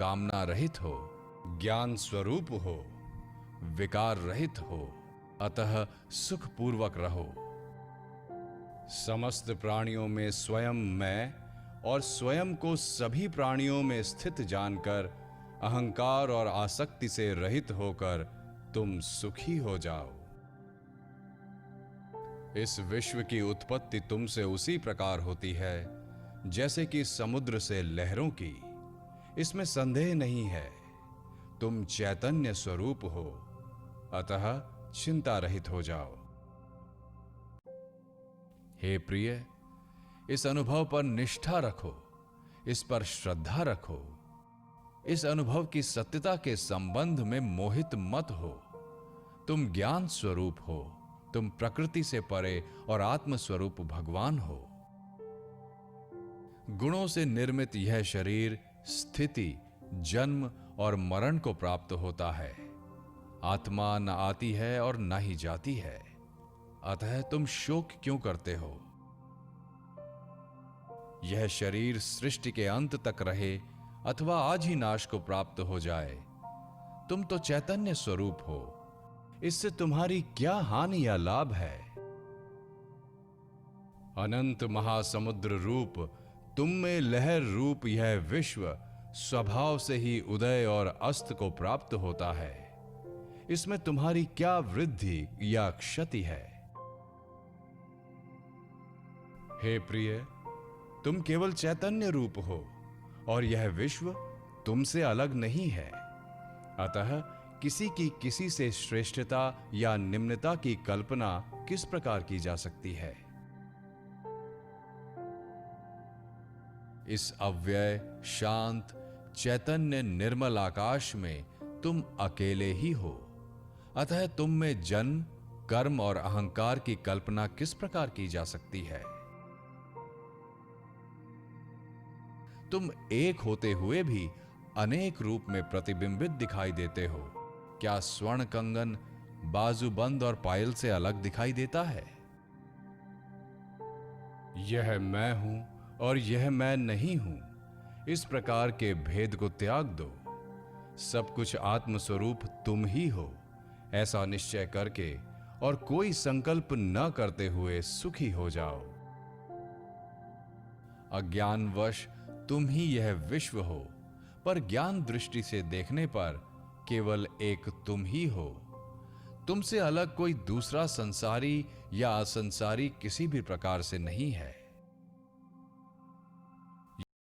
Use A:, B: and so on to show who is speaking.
A: कामना रहित हो, ज्ञान स्वरूप हो, विकार रहित हो, अतः सुखपूर्वक रहो। समस्त प्राणियों में स्वयं मैं और स्वयं को सभी प्राणियों में स्थित जानकर अहंकार और आसक्ति से रहित होकर तुम सुखी हो जाओ। इस विश्व की उत्पत्ति तुमसे उसी प्रकार होती है जैसे कि समुद्र से लहरों की। इसमें संदेह नहीं है। तुम चैतन्य स्वरूप हो, अतः चिंता रहित हो जाओ। हे प्रिय, इस अनुभव पर निष्ठा रखो, इस पर श्रद्धा रखो। इस अनुभव की सत्यता के संबंध में मोहित मत हो। तुम ज्ञान स्वरूप हो, तुम प्रकृति से परे और आत्म स्वरूप भगवान हो। गुणों से निर्मित यह शरीर स्थिति, जन्म और मरण को प्राप्त होता है। आत्मा न आती है और न ही जाती है, अतः तुम शोक क्यों करते हो? यह शरीर सृष्टि के अंत तक रहे अथवा आज ही नाश को प्राप्त हो जाए, तुम तो चैतन्य स्वरूप हो। इससे तुम्हारी क्या हानि या लाभ है? अनंत महासमुद्र रूप तुम में लहर रूप यह विश्व स्वभाव से ही उदय और अस्त को प्राप्त होता है। इसमें तुम्हारी क्या वृद्धि या क्षति है? हे प्रिय, तुम केवल चैतन्य रूप हो और यह विश्व तुमसे अलग नहीं है। अतः किसी की किसी से श्रेष्ठता या निम्नता की कल्पना किस प्रकार की जा सकती है? इस अव्यय, शांत, चैतन्य निर्मल आकाश में तुम अकेले ही हो। अतः तुम में जन्म, कर्म और अहंकार की कल्पना किस प्रकार की जा सकती है? तुम एक होते हुए भी अनेक रूप में प्रतिबिंबित दिखाई देते हो। क्या स्वर्ण कंगन बाजूबंद और पायल से अलग दिखाई देता है? यह मैं हूं और यह मैं नहीं हूं, इस प्रकार के भेद को त्याग दो। सब कुछ आत्मस्वरूप तुम ही हो, ऐसा निश्चय करके और कोई संकल्प न करते हुए सुखी हो जाओ। अज्ञानवश तुम ही यह विश्व हो, पर ज्ञान दृष्टि से देखने पर केवल एक तुम ही हो। तुमसे अलग कोई दूसरा संसारी या असंसारी किसी भी प्रकार से नहीं है।